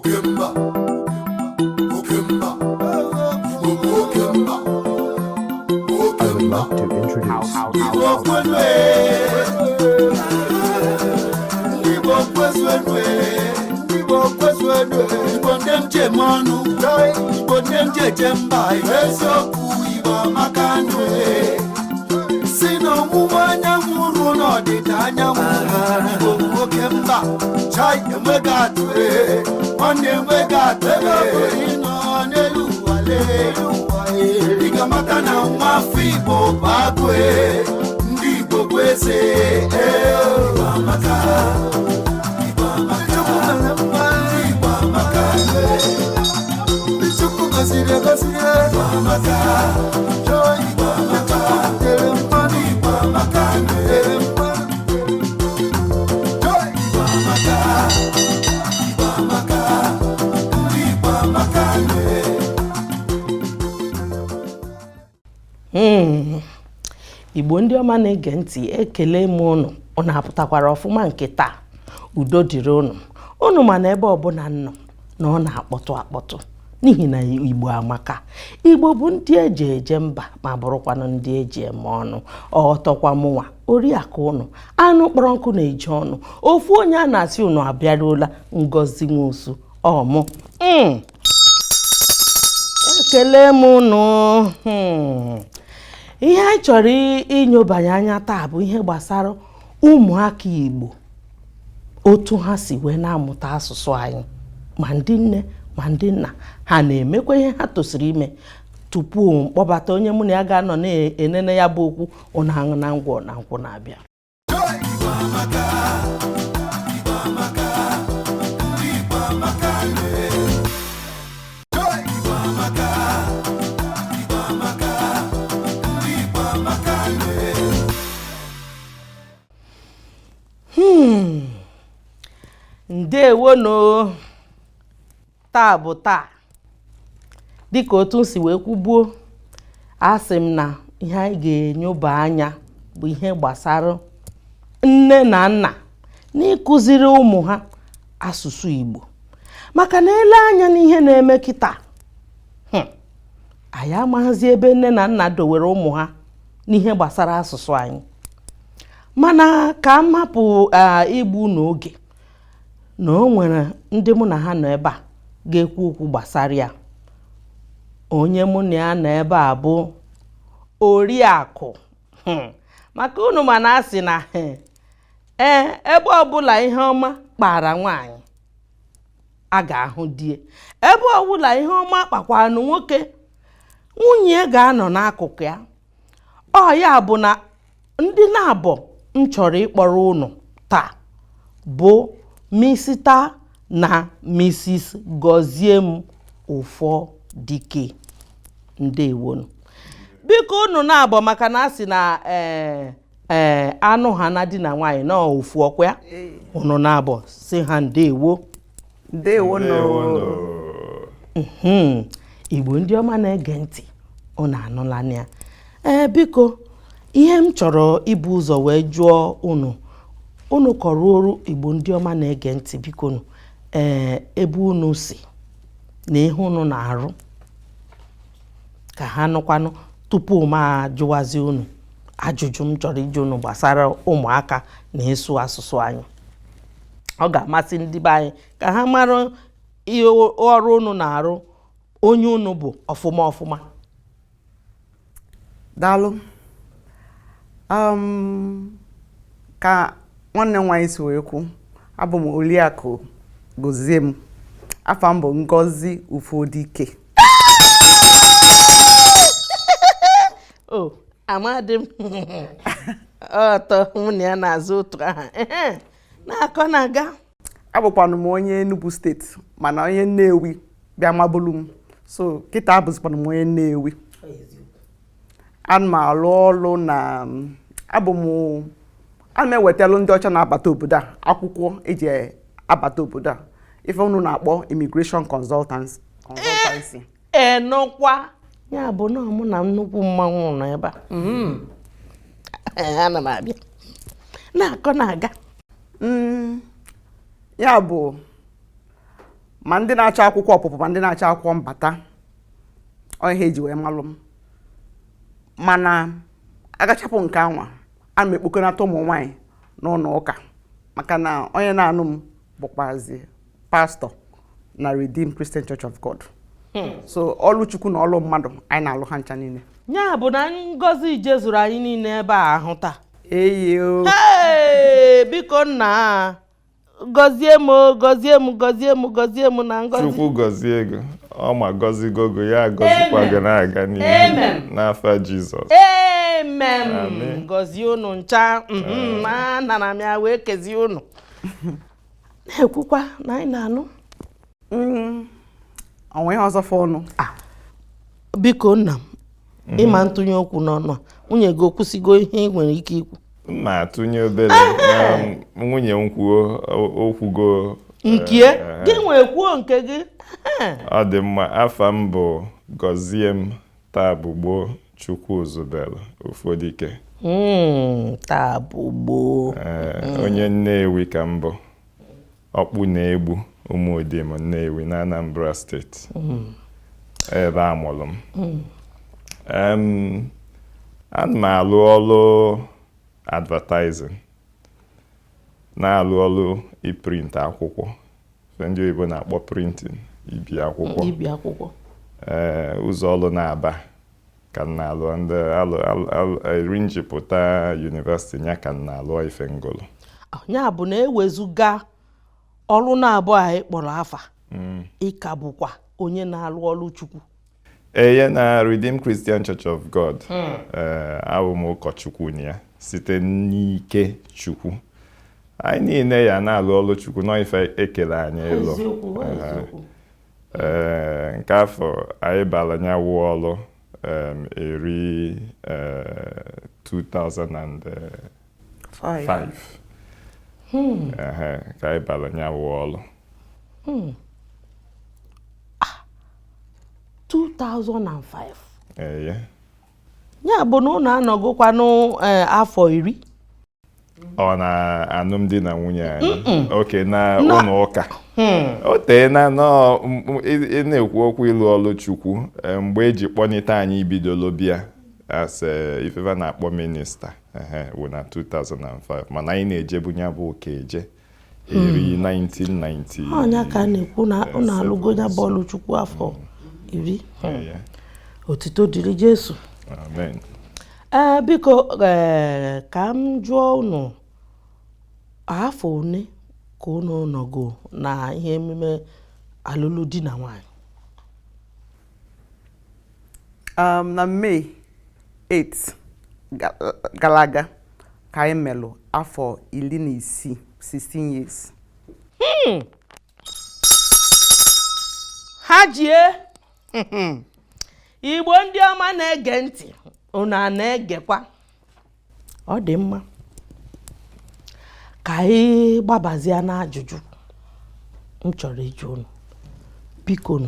love to introduce Igamata na mwafibo bagwe ndibo kwese Ibamaka Ibamaka Bichuku kasire Ibamaka Joy Ibamaka Terempani Ibamaka Joy Ibamaka Ibamaka Ibamaka Igbo ndị ọma na-ege ntị ekele m unu na-apụtakwara ọfụma nke taa udo dịrị unu ma na ebe ọbụla nọ na ọ na-akpọtụ akpọtụ n'ihi na Igbo amaka. Igbo bụ ndị eji eje mba ma bụrụkwanụ ndị eji eme ọnụ. Ọtọkwa mụnwa Oriakụ unu anụ kpọrọ nkụ na-eje ọnụ ofu onye a na-asị unu abịaruola Ngozi Nwosu ọmụ ekele m unu. Ihe anyị chọrọ inyobanye anya taa bụ ihe gbasara ụmụaka Igbo, otu ha si wee na-amụta asụsụ anyị, ma ndị nne ma ndị nna ha na-emekwa ihe ha tosiri ime tupu mkpọbata onye mụ na ya ga-anọ na-enene ya bụ okwu ụnụ aṅụ na ngwọ na nkwụ na-abịa. Ndewo no taa bụ taa dịka otu si wee kwubuo, asị m na ihe anyị ga-enyoba anya bụ ihe gbasara nne na nna n'ịkụziri ụmụ ha asụsụ Igbo, maka na ele anya n'ihe na-eme kịta anyị amaghịzi ebe nne na nna dowere ụmụ ha n'ihe gbasara asụsụ anyị. Mana ka m hapụ igbu n'oge na o nwere ndị mụ na ha nọ ebe a ga-ekwu okwu gbasara ya. Onye mụ na ya nọ ebe a bụ Oriakụ, maka unu ma na asị na ebe ọbụla ihe ọma kpara nwaanyị a ga-ahụ die, ebe ọbụla ihe ọma kpakwara nwoke nwunye ga-anọ n'akụkụ ya. Ọ ya bụ na ndị na-abọ m chọrọ ịkpọrọ unu taa bụ Mr. na Mrs. Goziem Ufodike. Ndewonu. Biko unu na-abọ maka na asị na anụ ha na di na nwaanyị na ofu ọkwa ya. Unu na-abọ si ha ndewo. Ndewo no. Igbo ndị ọma na-ege ntị unu anụla ya. Biko ihe m chọrọ ibu ụzọ wee jụọ unu kọrọ oru Igbo ndị ọma na-ege ntị biko ebe unu si na ihe unu na-arụ ka ha nụkwanụ tupu ma ajụwazi unu ajụjụ m chọrọ ịjụ unu gbasara ụmụaka na-eso asụsụ anyị. Ọ ga-amasị ndị be anyị ka ha mara ihe ọrụ unu na-arụ, onye unu bụ ọfụma ọfụma. Daalụ. Ka nwanne nwaanyị si wee kwu, abụ m Oriakụ Goziem, afa m bụ Ngozi Ufodike. Amadị m ọtọ mụ na ya na-azụ otu aha na-akọ na-aga. Abụkwanụ m onye Enugu steeti mana onye Nnewi bịa mabulu m, so kịta abụzikwanụ m onye Nnewi. Ana m alụ ọrụ na ana m ewetelu ndị ọcha na-abata obodo a akwụkwọ eji abata obodo a, ife unu na-akpọ immigration consultancy. Nọkwa ya bụ na mụ na nnukwu mmanwụ nọ ebe a. Ana m abịa na-akọ na-aga. Ya bụ ma ndị na-achọ akwụkwọ ọpụpụ ma ndị na-achọ akwụkwọ mbata ọ ihe eji wee malụ m. Mana agachapụ nke anwa a m ekpokọnata ụmụ nwaanyị n'ụlọ ụka maka na onye na-anụ m bụkwazi pastọ na Redeemed Christian Church of God. So ọlụ Chukwu na ọlụ mmadụ anyị na-alụ ha ncha niile. Ya bụ na ngọzi jezuru anyị niile ebe a ahụ taa. Eyo. Biko nna gọzie m na ngọzi. Chukwu gọzie ego ọ ma gọzigo go ya gọzikwa gị na-aga n'ihu n'afọ Jizọs. Amen. Gọzie unu ncha nana m ya wee kezie unu. Na-ekwukwa na anyị na-anụ. Onwe ihe ọzọ fọnụ. Biko nna m ịma ntụnye okwu n'ọnụ a nwunye gị okwusigo ihe ị nwere ike ikwu. Ma atụnye obere na nwunye m kwuo okwugo Nke gị nwee kwuo nke gị. Ọ dị mma. Afa m bụ Gọzie taa bụ gboo Chukwu zubelu Ufodike. Taa bụ gboo. Onye Nnewi ka m bụ. Ọkpụ na-egbu Ụmụodim Nnewi na Anambra steeti. Ebe a mụrụ m. Ana m alụ ọrụ advertising, na-alụ ọrụ iprint akwụkwọ, ndị oyibo na-akpọ printing, ibi akwụkwọ. Ụzọ ọrụ na-aba ka m na-alụ ndị erinjipụta university ya ka m na-alụ ife ngolo. Ya bụ na ewezuga ọrụ na-abụ anyị kpọrọ afa ịka bụkwa onye na-alụ ọrụ Chukwu. Eye na Redeemed Christian Church of God. Abụ m ụkọchukwu na ya site n'ike Chukwu. Anyị niile ya na-alụ ọrụ Chukwu n'ife ekele anyị ịlụ. Nke afọ anyị bara ya wụ ọrụ eri 2005. Ka anyị bara ya wụ ọrụ. 2005. Ya bụ na ụnụ anọgokwanụ afọ 10. Ọ na alụmdi na nwunye anyị. Oke na ụlọ ụka. O tee na ị na-ekwu okwu ịlụ ọrụ Chukwu mgbe eji kpọnite anyị ibidolo bịa as ifefa na-akpọ minista wụ na 2005 mana anyị na-ejebu ya bụ ụka eje eri 1990. Ọnya ka na-ekwu na ụnụ alụgo ya bụ ọrụ Chukwu afọ 10. Otito dịrị Jesu. Amen. Biko ka m jụọ unu afọ one ka unu nọgo na ihe emume alụlụ di na nwanyị. Na May 8 gara aga ka anyị melụ afọ 16 years. Ha jie Igbo ndị ọma na-ege ntị unu a na-egekwa. Ọ dị mma ka anyị gbabazie n'ajụjụ m chọrọ ịjụ unu. Biko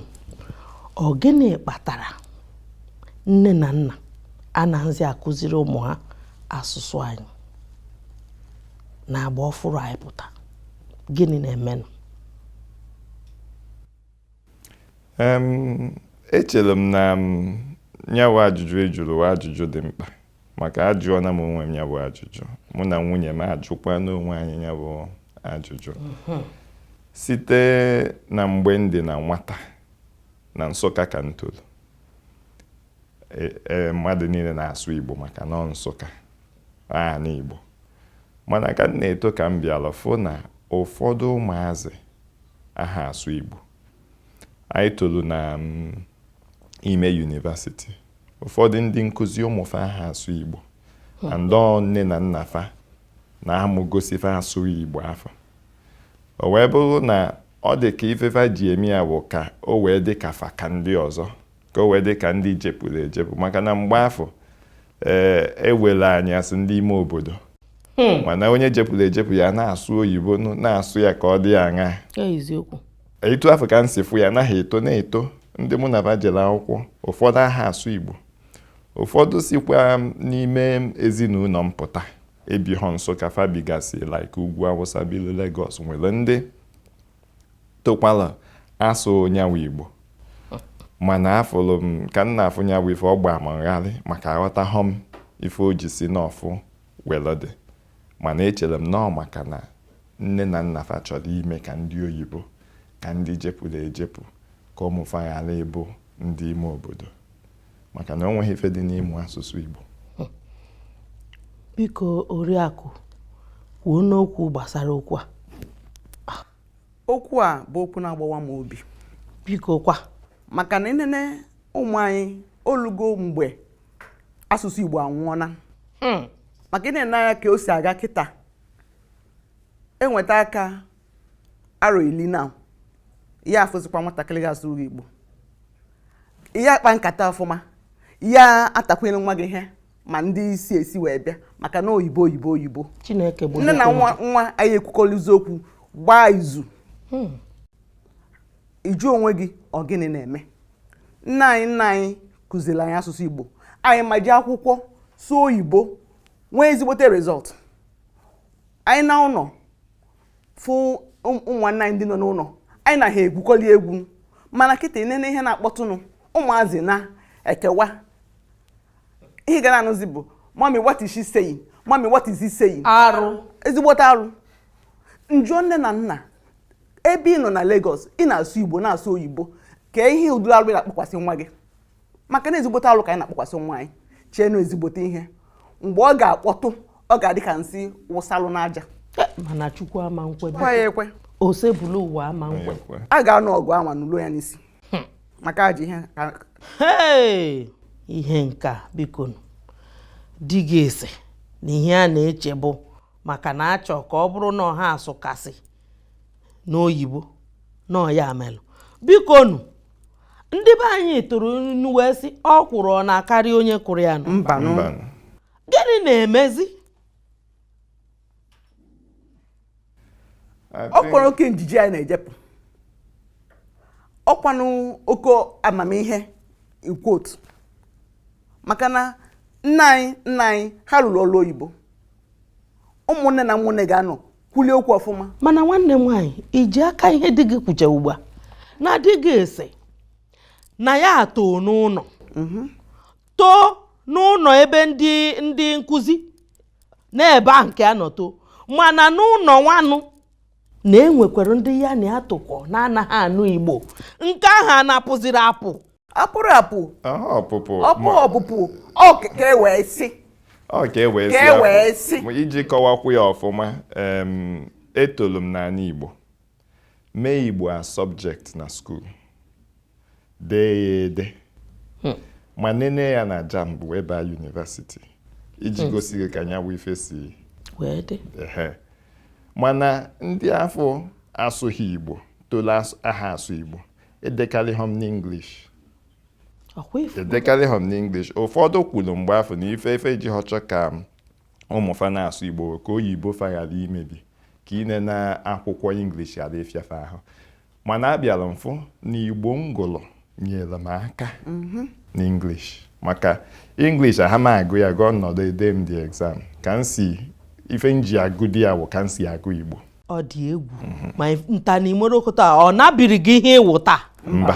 ọ gịnị kpatara nne na nna anaghịzi akụziri ụmụ ha asụsụ anyị na-agba ọfụrụ anyị pụta? Gịnị na-emenụ? Echere m na nyawa ajụjụ ejuru ajụjụ dị mkpa maka ajụọ na m onwe m ya bụ ajụjụ. Mụ na nwunye m ajụkwa n'onwe anyị ya bụ ajụjụ. Site na mgbe ndị na nwata na Nsụka ka m toro. Mmadụ niile na-asụ Igbo maka na Nsụka na Igbo. Mana ka m na-eto ka m bịara fụ na ụfọdụ ụmụazị aha asụ Igbo. Anyị toro na ime university. Ụfọdụ ndị nkụzi ụmụfa aha asụ Igbo. Andọ nne na nna fa na-amụgosi fa asụ Igbo afọ. O wee bụrụ na ọ dị ka ifefa ji eme ya bụ ka o wee dị ka fa ka ndị ọzọ. Ka o wee dị ka ndị jepụrụ ejepụ. Maka na mgbe afọ ewere anyị asị ndị ime obodo. Mana onye jepụrụ ejepụ ya na-asụ oyibo na-asụ ya ka ọ dị aṅa. Eziokwu. Etu afọ ka m si fụ ya anaghị eto na-eto. Ndị mụ na ba jere akwụkwọ ụfọdụ aha asụ Igbo. Ụfọdụ sikwa n'ime ezinụlọ mpụta ebighọ Nsụka fabigasị like ugwu Awụsa bilu Lagos nwere ndị tokwala asụ nyawa Igbo mana afụlụ m ka nna afụ nyawa ife ọ gba ma ngharị maka aghọta m ife o ji si n'ọfụ welode mana echere m nọọ maka na nne na nna fa chọrọ ime ka ndị oyibo ka ndị jepụrụ ejepụ ka ụmụfa ghara ịbụ ndị ime obodo maka na o nweghị ife dị n'ịmụ asụsụ Igbo. Biko Oriakụ kwuo n'okwu gbasara okwu a. Okwu a bụ okwu na-agbawa m obi. Biko kwa Maka na inene ụmụ anyị olugo mgbe asụsụ Igbo anwụọna. Maka ine na ka o si aga kịta enweta aka aro ili na ya afụzikwa nwatakịrị ga-asụ Igbo. Ya akpa nkata ọfụma ya atakwere nwa gị ihe ma ndị isi esi wee bịa maka na oyibo Chineke bụ nne na nwa anyị ekwukọlizi okwu gbaa izu iju onwe gị ọ gịnị na-eme. Nna anyị kụziri anyị asụsụ Igbo anyị ma ji akwụkwọ sụọ oyibo nwee ezigbote result. Anyị na ụlọ fụ ụmụnna anyị ndị nọ n'ụlọ anyị na ha egwukọli egwu mana kịta inene ihe na-akpọtụnụ ụmụazị na-ekewa ihe ga na-anụzi bụ mommy what is she saying, mommy what is he saying. Arụ Ezigbote arụ. Njụọ nne na nna ebe ị nọ na Lagos ị na-asụ Igbo na-asụ oyibo ka ihe ụdịrị arụ na-akpọkwasị nwa gị maka na ezigbote arụ ka anyị na-akpọkwasị nwa anyị cheenụ ezigbote ihe mgbe ọ ga-akpọtụ ọ ga-adị ka nsị wụsalụ n'aja. mana Chukwu ama nkwe Kwa ya ekwe osebulu ụwa ama nkwe. a ga-anụ ọgụ ama n'ụlọ ya n'isi maka ajọ ihe ihe nka biko di gị ese na ihe a na-eche bụ maka na achọ ka ọ bụrụ na ọha asụkasị n'oyibo na ọya melụ biko ndị be anyị toro nnu wee sị ọ kwụrụ ọ na-akarị onye kwụrụ ya nụ. mba Gịnị na-emezi? Ọkwanụ oke njiji anyị na-ejepụ ọkwanụ oke amamihe ikwot maka na nna anyị ha rụrụ ọrụ oyibo ụmụnne na nwunne ga-anọ kwulie okwu ọfụma. Mana nwanne m nwaanyị iji aka ihe dị gị kwuche ugbu a na dị gị ese na ya too n'ụlọ too n'ụlọ ebe ndị nkụzi na-ebe a nke anọtoo mana n'ụlọ nwanụ na-enwekwara ndị ya na-atụkọ na-anaghị anụ Igbo nke ahụ anapụziri apụ apụrụ apụ ọpụpụ ọ ka e wee sị iji kọwakwu ya ọfụma etolu m n'ala Igbo mee Igbo a subject na school dee ya ede ma nene ya na JAMB bụ ebe a university iji gosi gị ka ya bụ ife si wee dị. mana ndị afọ asụghị Igbo tolu aha asụ Igbo edekarị ha n'English ụfọdụ kwuru mgbe afọ na ife ji họchọ ka ụmụfa na-asụ Igbo ka oyibo fa ghara imebi ka ine na akwụkwọ English ghara ịfịafe ahụ mana abịara mfụ na Igbo ngụlụ nyere m aka n'English maka English aha m agụ ya gụọ ọnọdụ ede m the exam ka m si ife nji agụ di ya bụ ka m si agụ Igbo. Ọ dị egwu ma nta na imorokota ọ nabiri gị ihe ịwụta mba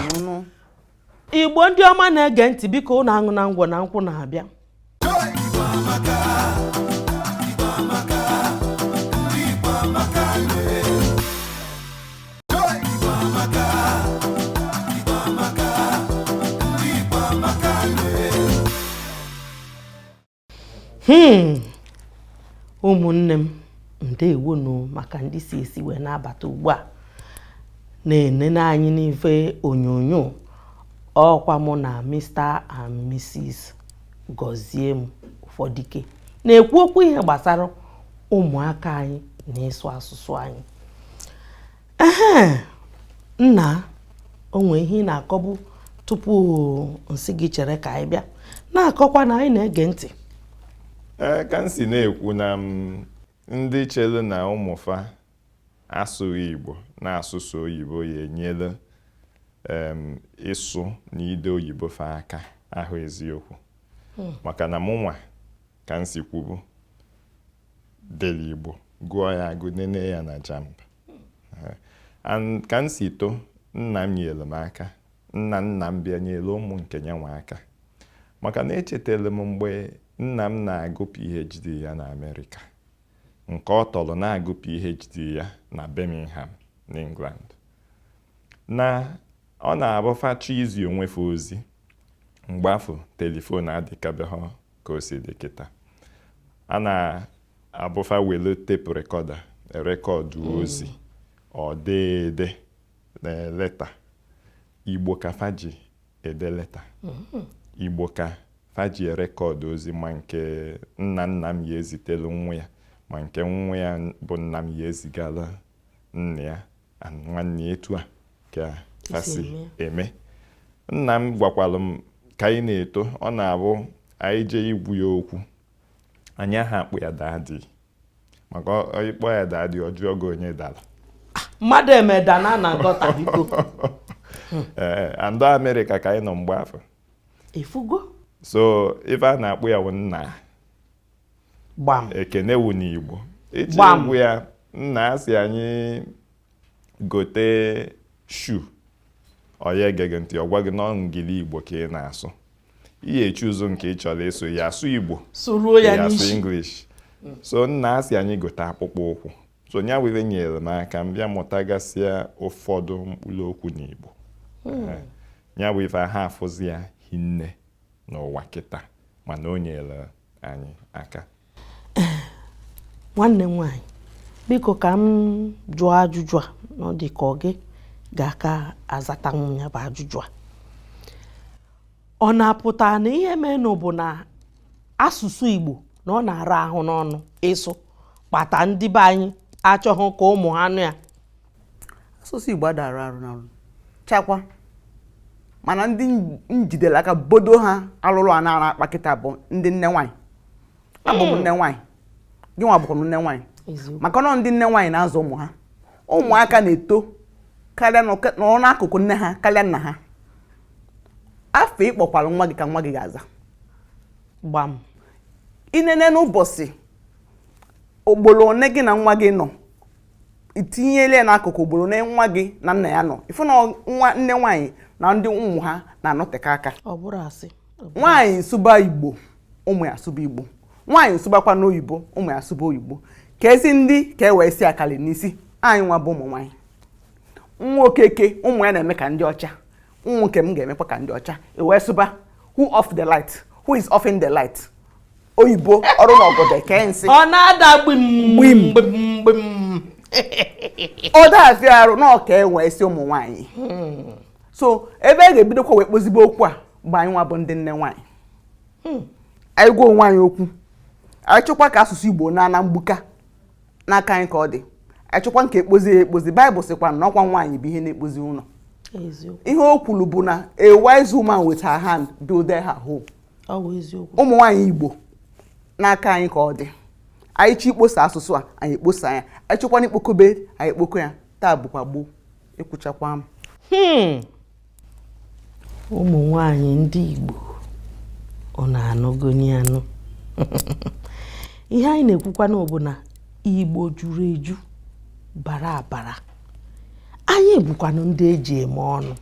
Igbo ndị ọma na-ege ntị biko ụnụ aṅụ na ngwọ na nkwụ na-abịa. Ụmụnne m ndewonu maka ndị si esi wee na-abata ugbu a na-enene anyị n'ife onyonyo ọkwa mụ na Mr. and Mrs. Gozie m Ụfọdike na-ekwu okwu ihe gbasara ụmụaka anyị na ịsụ asụsụ anyị. Nna onwe ihe na-akọbụ tupu nsị gị chere ka anyị bịa na-akọkwa na anyị na-ege ntị. Ka m si na-ekwu na ndị chere na ụmụfa asụghị Igbo na asụsụ oyibo ya enyere ịsụ na ide oyibo fa aka ahụ eziokwu maka na mụnwa ka m si kwubu dere Igbo gụọ ya agụ nene ya na JAMB ka m si to nna m nyere m aka, nna m bịa nyere ụmụ nke ya nwa aka, maka na echetara m mgbe nna m na-agụ PhD ya na Amerịka, nke ọ tọrọ na-agụ PhD ya na Birmingham n'England, na ọ na-abụfacha izi onwefe ozi mgbe afọ telifon adịkabeghị ka o si dị kịta. A na-abụfa wele tepu rekọda rekọdụ ozi ọ dede na leta Igbo ka faji ede leta, Igbo ka faji rekọdụ ozi, ma nke nna m ya ezitelu nwa ya, ma nke nwa ya bụ nna m ya ezigala nna ya nwanne etu a ka fasi eme. Nna m gwakwalụ m ka anyị na-eto, ọ na-abụ anyị jee igwu ya okwu anyị aha akpụ ya daadị, maka ịkpọ ya daadị ọ jụọ gị onye dara. Mmadụ emedana na gọta biko. Andọ Amerịka ka anyị nọ mgbe afọ. Ifugo? So ife a na-akpụ ya wụ nna. Gbam. Ekene wu n'Igbo. Eji Gbam. egwu ya nna asị anyị gote shu. Onye gege ntị ọ gwa gị na ngili Igbo ka ị na-asụ. Ihe echi ụzọ nke ị chọrọ eso ya asụ Igbo. Suruo ya asụ n'isi. English. So nna asị anyị gote akpụkpọ ụkwụ. So nya were nyere m aka m bịa mụtagasịa ụfọdụ mkpụrụ okwu n'Igbo. Nya bụ ife ha afụzi ya hinne n'ụwa kịta, mana o nyere anyị aka. Nwanne m nwanyị, biko ka m jụọ ajụjụ a, ọ dị ka ọ gị ga-aka azata m ya bụ ajụjụ a. Ọ na-apụta na ihe menụ bụ na asụsụ Igbo na ọ na-ara ahụ n'ọnụ ịsụ kpata ndị be anyị achọghị ka ụmụ ha nụ ya? Asụsụ Igbo adara arụ n'ọrụ chakwa, mana ndị njidere aka bodo ha alụrụ a na-ara akpa kịta bụ ndị nne nwanyị. Abụ m nne nwanyị, gị nwa bụkwa nne nwanyị, maka na ndị nne nwanyị na-azụ ụmụ ha. Ụmụaka na-eto karịa n'akụkụ nne ha karịa nna ha. Afọ ịkpọkwara nwa gị ka nwa gị ga-aza. Gbam. Inene n'ụbọchị ogbolo one gị na nwa gị nọ, itinyele n'akụkụ ogbolo na nwa gị na nna ya nọ, ifu na nwa nne nwanyị na ndị ụmụ ha na-anọteka aka. Ọ bụrụ asị. Nwaanyị sụba Igbo, ụmụ ya sụba Igbo. Nwaanyị sụbakwa n'oyibo, ụmụ ya sụba oyibo. Ka ezi ndị ka e wee si akali n'isi, anyị nwa bụ ụmụ nwaanyị. Nwa Okeke ụmụ ya na-eme ka ndị ọcha, ụmụ nke m ga-emekwa ka ndị ọcha. E wee sụba who off the light, who is offing the light. Oyibo ọrụ n'ọgọdọ ke nsị. Ọ na-ada gbim gbim gbim. Ọ da-afịa arụ na ọka e wee si ụmụ nwaanyị. So ebe a ga-ebidokwa wee kpozibe okwu a bụ anyị nwa bụ ndị nne nwaanyị. Anyị gwa onwe anyị okwu, anyị chọkwa ka asụsụ Igbo na mgbuka n'aka anyị ka ọ dị. Anyị chọkwa nke ekpozi Baịbụl sịkwa na ọkwa nwaanyị bụ ihe na-ekpozi ụlọ. Ihe o kwuru bụ na a wise woman with her hand builded her home. Ụmụ nwaanyị Igbo n'aka anyị ka ọ dị. Anyị chi ikposa asụsụ a anyị ekposa ya, anyị chọkwa n'ikpokobe anyị ekpoko ya. Taa bụkwa gboo, ekwuchakwa m. Ụmụ nwaanyị ndị Igbo ọ na-anụgoni anụ. Ihe anyị na-ekwukwa n'obu na Igbo juru eju bara abara. Anyị bụkwanụ ndị eji eme ọnụ.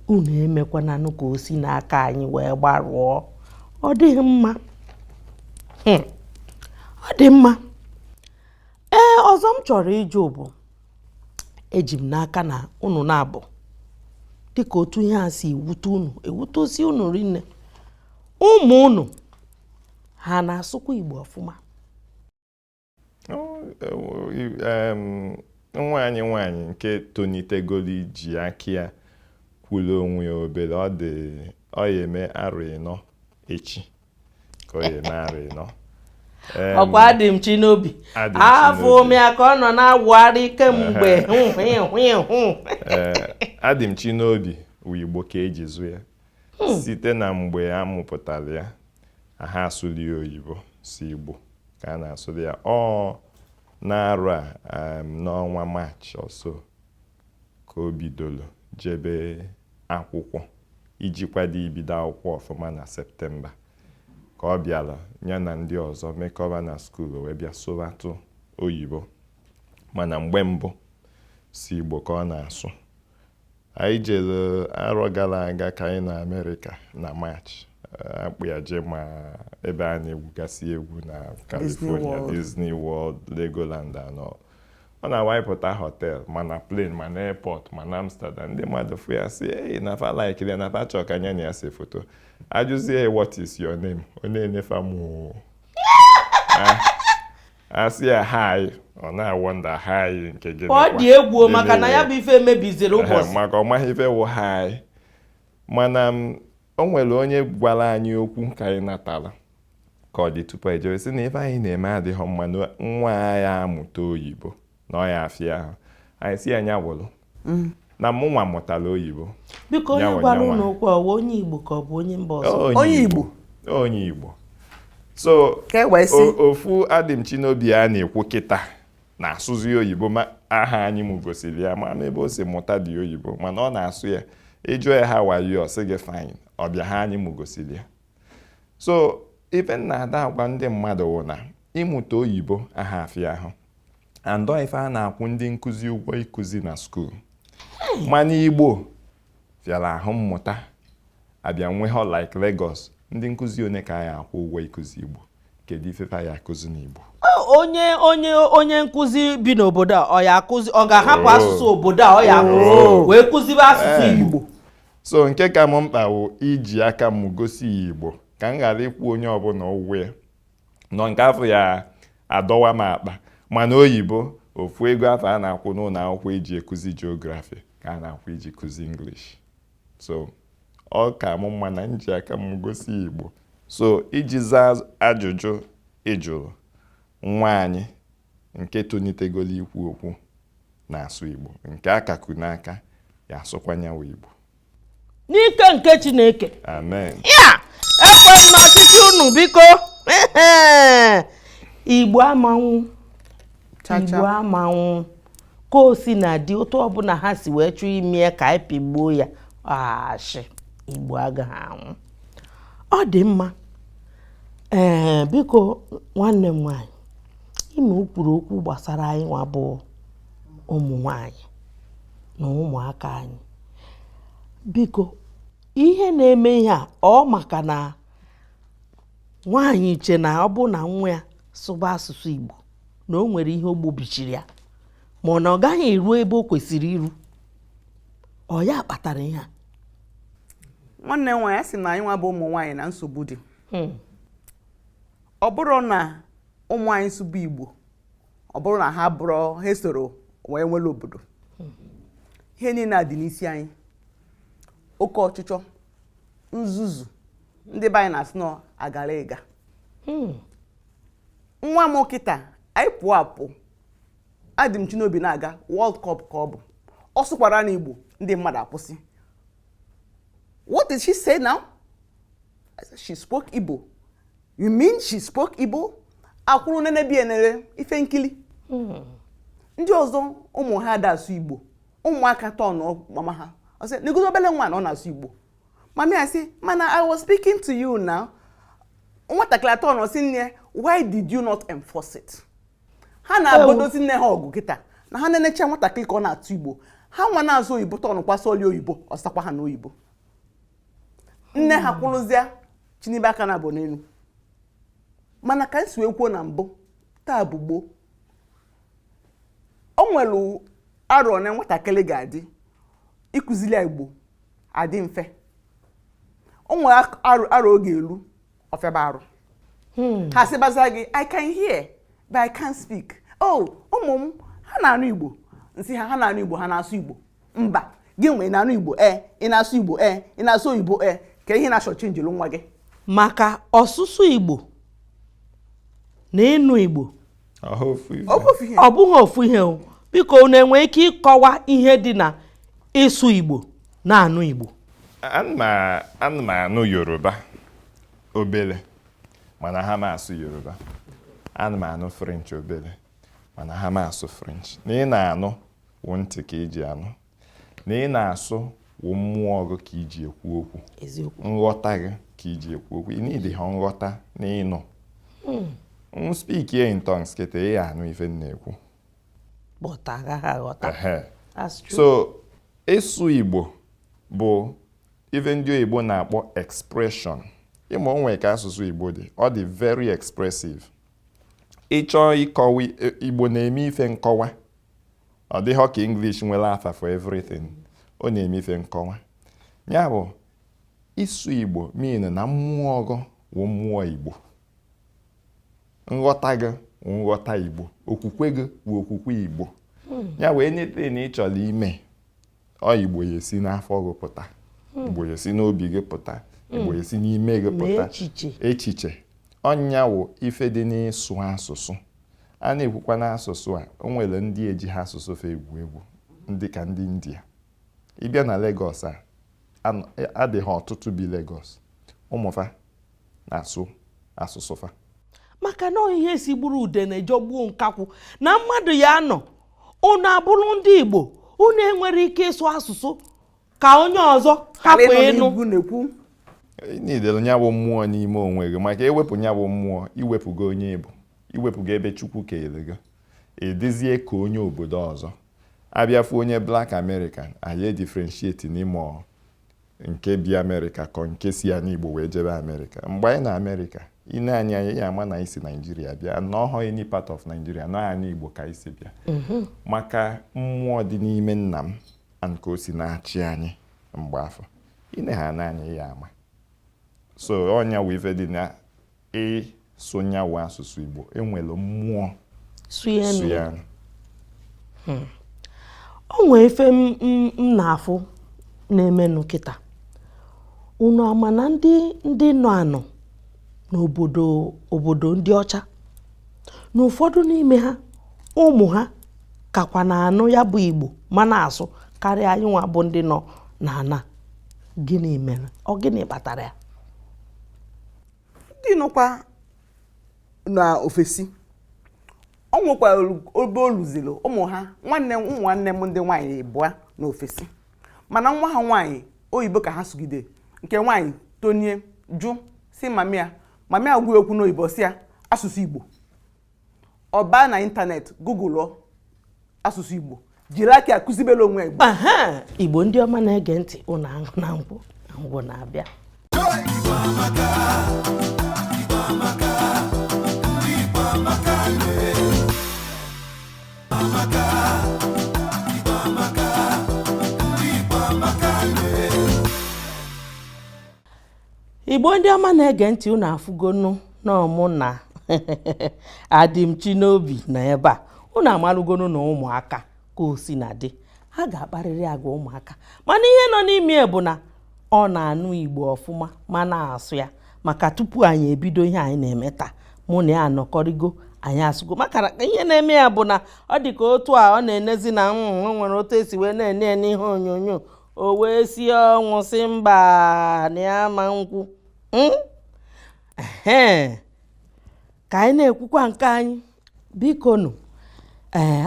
Unu emekwananụ ka o si n'aka anyị wee gbarụọ. Ọ dịghị mma. Ọ dị mma. Ọzọ m chọrọ ịjụ bụ, eji m n'aka na unu na-abụ dịka otu ihe a si ewutosi unu rinne. Ụmụ unu ha na-asụkwa Igbo ọfụma? Nwa anyị nwaanyị nke tonitegoli ji aka ya kwulu onwe ya obere, ọ ya eme arụ ịnọ echi ka ọ ya eme arụ ịnọ. Ọkwa adị m chi n'obi, afọ m ya ka ọ nọ na-awụgharị kemgbe. Adị m chi n'obi wụ Igbo ka eji zụ ya. Site na mgbe a mụpụtara ya, ha asụli oyibo si Igbo ka a na-asụli ya. Ọ na-arụ a n'ọnwa Maachị ọsọ ka o bidoro jebe akwụkwọ iji kwado ibido akwụkwọ ọfụma na Septemba, ka ọ bịara ya na ndị ọzọ mekọba na skuul wee bịa sụbatụ oyibo. Mana mgbe mbụ si Igbo ka ọ na-asụ. anyị jere arọ gara aga ka anyị na Amerịka na March akpụ ya je ma ebe a na-egwugasị egwu na California, Disney World, Legoland anọ. Ọ na-awaịpụta hotel mana plane mana airport mana Amsterdam. Ndị mmadụ fụ ya sị ei na fa laikiri na fa chọ ka anya na ya se foto. Ajụzie what is your name? Onye enyefa mụ asị ya hi. Ọ na-awọnda hi nke gịnị ọ dị egwu maka na ya bụ ife mebiziri ụbọchị maka ọ maghị ife wụ hi. Mana o nwere onye gwara anyị okwu ka anyị natara ka ọ dị tupu anyị jere sị na ife anyị na-eme adịghị mma na nwa ya amụta oyibo na ọ ya afịa ahụ. Anyị si anya wụrụ na mụ nwa mụtara oyibo. Biko onye gwara ụlọ okwu ọ bụ onye Igbo ka ọ bụ onye mba ọzọ? Onye Igbo. So ofu adịm Chinobi a na-ekwu kịta na-asụzi oyibo ma aha anyị mụ gosiri ya ma ebe o si mụta dị oyibo mana ọ na-asụ ya ịjụọ ya ha wayo ọsị gị fine ọbịa ha anyị mụ gosiri ya. So ife na-ada agwa ndị mmadụ wụ na ịmụta oyibo aha afịa ahụ andọ ife a na-akwụ ndị nkụzi ụgwọ ịkụzi na skuul mana Igbo fịara ahụ mmụta abịa nwe ha like Lagos ndị nkụzi one ka ya akwụ ụgwọ ịkụzi Igbo kedu ife ya akụzi n'Igbo? onye nkụzi bi n'obodo a ọ ya akụzi ọ ga-ahapụ asụsụ obodo a ọ ya akụzi wee kụzibe asụsụ Igbo? So nke ka m mkpa wụ iji aka m gosi Igbo ka m ghara ịkwụ onye ọbụla ụgwọ ya nọ nke afọ ya adọwa m akpa mana oyibo ofu ego afọ a na-akwụ n'ụlọ akwụkwọ iji ekuzi geography ka a na-akwụ iji kuzi English. So ọ ka m mma na nji aka m gosi Igbo. So iji zaa ajụjụ ịjụrụ nwa anyị nke tonitegolo ikwu okwu na-asụ Igbo nke akaku n'aka ya asụkwanyawa Igbo n'ike nke Chineke. Amen. Ya ekwe m n'ọchịchị unu biko. Igbo amanwụ Igbo amanwụ ka o si na dị otu ọbụla ha si wee chọọ ime ka anyị pigbuo ya ashị Igbo agaghị anwụ. Ọ dị mma biko nwanne m nwanyị ime ukwuru okwu gbasara anyị nwa bụ ụmụ nwanyị na ụmụaka anyị. Biko ihe na-eme ihe a ọ maka na nwaanyị che na ọ bụ na nwa ya sụba asụsụ Igbo na o nwere ihe o gbobichiri ya ma na ọ gaghị eru ebe o kwesịrị iru ọ ya kpatara ihe a? Nwanne nwaanyị a sị na anyị nwa bụ ụmụ nwaanyị na nsogbu dị. Ọ bụrụ na ụmụ anyị sụba Igbo ọ bụrụ na ha bụrụ ha soro wee nwere obodo ihe niile a dị n'isi anyị. Oke ọchịchọ nzuzu ndị be anyị na-asị na agara ịga. Nwa m kịta anyị pụọ apụ adị m Chinobi na-aga World Cup ka ọ bụ ọ sụkwara n'Igbo ndị mmadụ akwụsị. What did she say now? I said, she spoke Igbo. You mean she spoke Igbo? Akwụrụ nene bi enere ife nkili. Ndị ọzọ ụmụ ha da asụ Igbo. Ụmụaka tọnụ mama ha. I said, "Nigo obele nwa ọ na-asụ Igbo." Mami I say, "Mana I was speaking to you now." Nwatakịrị tọnụ si nne, "Why did you not enforce it?" Ha na-agbodozi nne ha ọgụ kịta na ha nenecha nwatakịrị ka ọ na-atụ Igbo. Ha nwa na-asụ Oyibo tọnụ kwasoli Oyibo ọ sakwa ha n'Oyibo. Nne ha kwụrụzịa chinibe aka na abụ n'elu. Mana ka nsi wee kwuo na mbụ taa bụ gboo. O nwere arọ na nwatakịrị ga-adị ịkụzili Igbo adị mfe. O nwere arọ oge elu ọfịaba arụ. Ha sịbaza gị I can hear but I can't speak. Oh ụmụ m ha na-anụ Igbo nsị ha na-anụ Igbo ha na-asụ Igbo. Mba gị nwe ị na-anụ Igbo ị na-asụ Igbo ị na-asụ Oyibo ka ihe na-achọ chenjelu nwa gị maka ọsụsụ Igbo na ịnụ Igbo ọ bụghị ofu ihe o. Biko na-enwe ike ịkọwa ihe dị na ịsụ Igbo na anụ Igbo? Ana m anụ Yoruba obele mana ha ma asụ Yoruba. Ana m anụ French obele mana ha ma asụ French. Na ị na-anụ wụ ntị ka iji anụ na ị na-asụ wụ mmụọ gị ka iji ekwu okwu. Nghọta gị ka iji ekwu okwu. Ị niile ha nghọta na ịnụ. Speak in tongues kete ị anụ ife na-ekwu. But agaghị aghọta. So ịsụ Igbo bụ ife ndị oyibo na-akpọ expression. Ịma onwe ka asụsụ Igbo dị, ọ dị very expressive. Ịchọ ịkọwa Igbo na-eme ife nkọwa. Ọ dịghọ ka English nwere afa for everything. Ọ na-eme ife nkọwa. Ya bụ ịsụ Igbo mean na mmụọ gị wụ mmụọ Igbo. Nghọta gị wụ nghọta Igbo. Okwukwe gị wụ okwukwe Igbo. Ya bụ anything ị chọrọ ime, ọ Igbo ya esi n'afọ gị pụta. Igbo ya esi n'obi gị pụta. Igbo ya esi n'ime gị pụta. Echiche. Ọnya wụ ife dị n'ịsụ asụsụ. A na-ekwukwa n'asụsụ a, o nwere ndị eji ha asụsụ fe egwu ndị ka ndị India. Ịbịa na Lagos a, adịghị ọtụtụ bi Lagos. Ụmụfa na-asụ asụsụ fa. Maka na ihe si gburu ude na-ejogbuo nkakwụ na mmadụ ya nọ unu abụrụ ndị Igbo unu enwere ike ịsụ asụsụ ka onye ọzọ hapụ ịnụ. N'idelu nya bụ mmụọ n'ime onwe gị, maka ewepụ nya bụ mmụọ, iwepụgo onye Igbo, iwepụgo ebe Chukwu keele gị, edizie ka onye obodo ọzọ. Abịafu onye Black American, anyị differentiate n'ime nke bi America ka nke si ya n'Igbo wee jebe America. Mgbe anyị na America, ine anyị ya ama na isi Nigeria bịa, nọọ any part of Nigeria, nọọ anyị Igbo ka isi bịa. Maka mmụọ dị n'ime nna m nke o si na-achị anyị mgbe afọ. Ine ha n'anya ya ama. So onya wụ ife dị na ịsụnyawo asụsụ Igbo, enwere mmụọ suyanu. O nwee ife m na-afụ na-emenụ kịta. Unu ama na ndị nọ anọ n'obodo ndị ọcha na ụfọdụ n'ime ha ụmụ ha kakwa na anụ ya bụ Igbo ma na-asụ karịa anyị nwa bụ ndị nọ n'ana. Gịnị mere? Ọ gịnị kpatara ya? Ndị nọkwa na ofesi, ọ nwekwa obe oluzilo ụmụ ha nwanne m ndị nwaanyị bụa na ofesi, mana nwa ha nwaanyị oyibo ka ha sugide. Nke nwaanyị tonie jụ si mamia agwụ okwu n'oyibo si ya asụsụ Igbo. Ọ baa na ịntanetị Google asụsụ Igbo, jiri aka akụzibere onwe Igbo. Igbo ndị ọma na-ege ntị, unu aṅụ na ngwụ na-abịa. Igbo ndị ọma na-ege ntị, unu afụgonu na ọmụ na adịmchi n'obi na ebe a. Unu amalụgonu na ụmụaka ka o si na dị, ha ga-akparịrị agwa ụmụaka. Mana ihe nọ n'ime bụ na ọ na-anụ Igbo ọfụma ma na-asụ ya. Maka tupu anyị ebido ihe anyị na-eme taa, mụ na ya anọkọrịgo anyị asụgo. Maka ihe na-eme ya bụ na ọ dị ka otu a ọ na-enezi na o nwere otu esi wee na-ene n'ihe onyonyo, o wee si ọnwụ si mba na ya ma nkwụ. Ka anyị na-ekwukwa nke anyị, biko nụ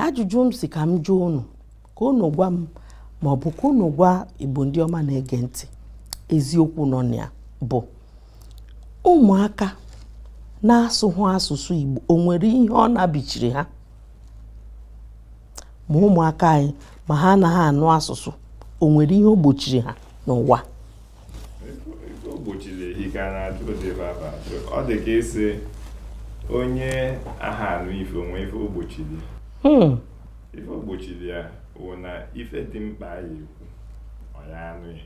ajụjụ m si ka m jụọ unu, ka unu gwa m maọbụ ka unu gwa Igbo ndị ọma na-ege ntị eziokwu nọ na ya bụ ụmụaka na-asụhụ asụsụ Igbo, o nwere ihe ọ na-abichiri ha? Ma ụmụaka anyị ma ha anaghị anụ asụsụ, o nwere ihe o gbochiri ha n'ụwa? Ọ dị ka isi onye aha anụ ife onwe ife ogbochiri. Ife ogbochiri ya bụ na ife dị mkpa ya ekwu ọ ya anụ ya.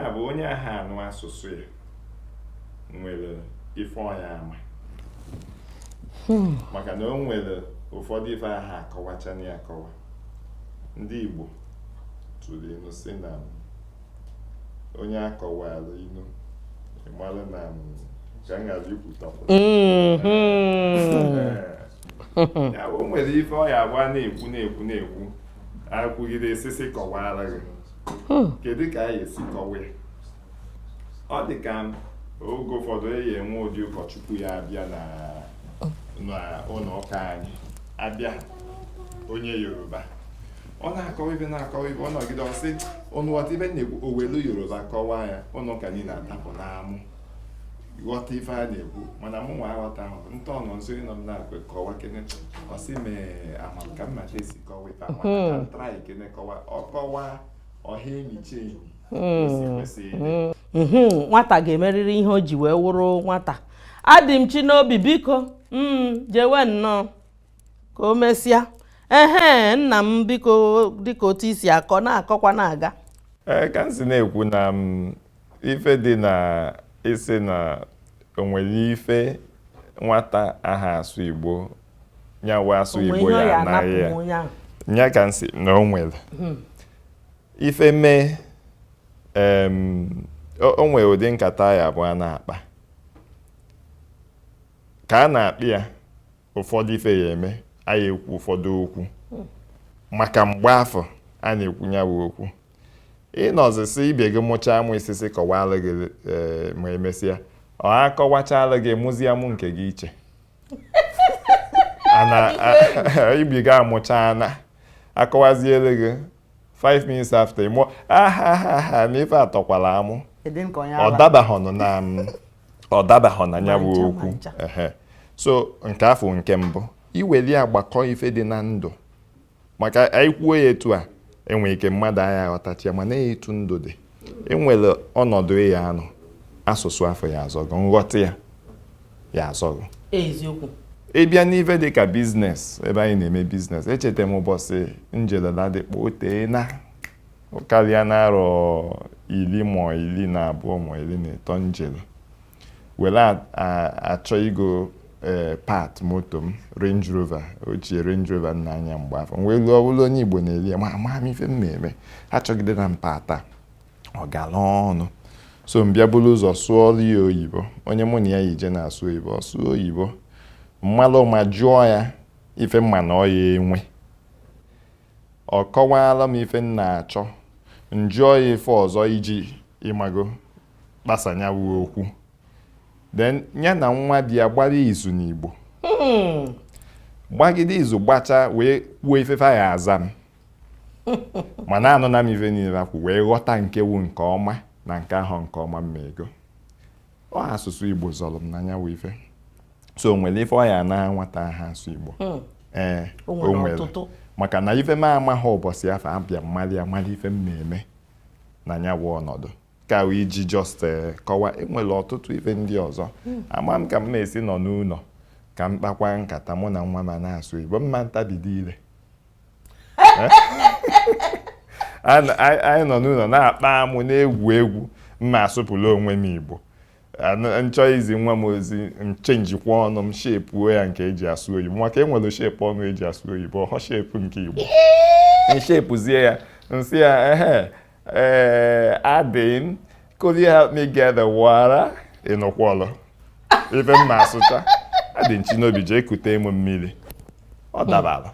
Ya bụ onye aha anụ asụsụ ya nwere ife ọ ya ama. Maka na o nwere ụfọdụ ife aha akọwacha na ya akọwa. Ndị Igbo tụrụ inu si na onye akọwara inu ịmara na ka ngara ikwutapụ. Ya o nwere ife ọ ya agba na-ekwu akwụgide esisi kọwara gị. Kedu ka anyị esi kọwa ya? Ọ dị ka oge ụfọdụ eyi enwe ụdị ụkọchukwu ya abịa na ụlọ ụka anyị, abịa onye Yoruba, ọ na-akọwa ibe ọ nọgide ọsị ụnụ ghọta ibe na-ekwu owelu Yoruba kọwaa ya, ụlọ ụka niile atapụ n'amụ. ghọta ife a na-ekwu mana mụ nwa aghọta ahụ ntọọnụ nso ịnọ m na-akwe kọwa kene ọsị mee ama ka mmata esi kọwa ife ama ka trai kene kọwa ọkọwa ọha emiche nwata ga-emerịrị ihe o ji wee wụrụ nwata. Adị m chi n'obi biko jewe nnọọ ka o mesịa. Nna m biko dịka otu isi akọ na-akọkwa na-aga. Ka m si na-ekwu na ife dị na isi na onwere ife nwata aha asụ Igbo nyawa asụ Igbo ya anaghị ya nya ka m si na o nwere ife mee o nwere ụdị nkata ya abụọ na-akpa ka a na-akpị ya ụfọdụ ife ya eme anyị ekwu ụfọdụ okwu maka mgbe afọ a na-ekwu nyawa okwu ịnọzisi ibe gị mụchaa mụ isisi kọwalụ gị ma emesịa ọ akọwachala gị muziamụ nke gị iche ibi gị amụcha na akọwaziele gị 5 minutes after ịmụ na ife atọkwala amụ ọ dabahọ na ya bụ okwu so nke afọ nke mbụ iweli agbakọ ife dị na ndụ maka anyị kwuo ya etu a enwere ike mmadụ agha aghọtachi ya mana etu ndụ dị enwere ọnọdụ ya anọ asụsụ afọ ya azọgọ nghọta ya azọgọ eziokwu ịbịa n'ife dị ka biznes ebe anyị na-eme biznes echeta m ụbọchị njelala dịkpa otee na karịa n'arọ 10 ma 12 ma 13 njele were achọ igo part moto m Range Rover ochie Range Rover nna anya mgbe afọ wee lụọ ọbụla onye Igbo na-eli ya ma ama m ife m na-eme achọgide na mpata ọ gala ọnụ so mbịa bụrụ ụzọ sụọrụ ya oyibo onye mụ na ya ije na-asụ oyibo ọ sụọ oyibo mmalụ ma jụọ ya ife mma na ọ ya enwe ọ kọwaala m ife m na-achọ njụọ ya ife ọzọ iji ịmago kpasanyawu okwu then ya na nwa bịa gbara izu n'Igbo gbagide izu gbacha wee kwuo ifefe ya aza m mana anụ na m ife niile akwụ wee ghọta nke wu nke ọma na nke ahụ nke ọma mmego ọ asụsụ Igbo zọrọ m n'anya wụ ife so nwere ife ọ ya na nwata aha asụ Igbo o nwere maka na ife m amaghị ụbọchị afọ abịa mmadụ ife m na-eme na ya wụ ọnọdụ ka iji just kọwa enwere ọtụtụ ife ndị ọzọ ama m ka m esi nọ n'ụlọ ka m kpakwa nkata mụ na nwa m na-asụ Igbo mma ntabido ile anyị nọ n'ụlọ na-akpa amụ na-egwu egwu mma asụpụla onwe m Igbo nchọ izi nwa m ozi nchenjikwa ọnụ m shepuo ya nke eji asụ oyibo maka enwere shepu ọnụ eji asụ oyibo ọ shepu nke Igbo nshepuzie ya nsị ya Adin, could you help me get the water? Ịnụkwọlụ ife mma asụcha Adin Chinobi jee kute m mmiri ọ dabara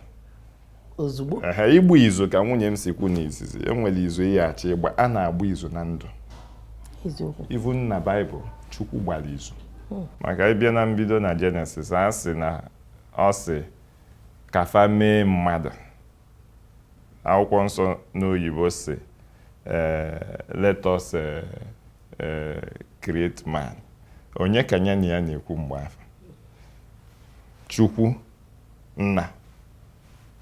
ozugbo igbu izu ka nwunye m si kwu n'izizi enwere izu ịghachi ịgba a na-agba izu na ndụ ivu na Baịbụl Chukwu gbara izu maka ịbịa na mbido na Genesis a sị na ọ sị ka fa mee mmadụ akwụkwọ nsọ n'oyibo sị let us create man onye ka ya na ya na-ekwu mgbe afọ Chukwu nna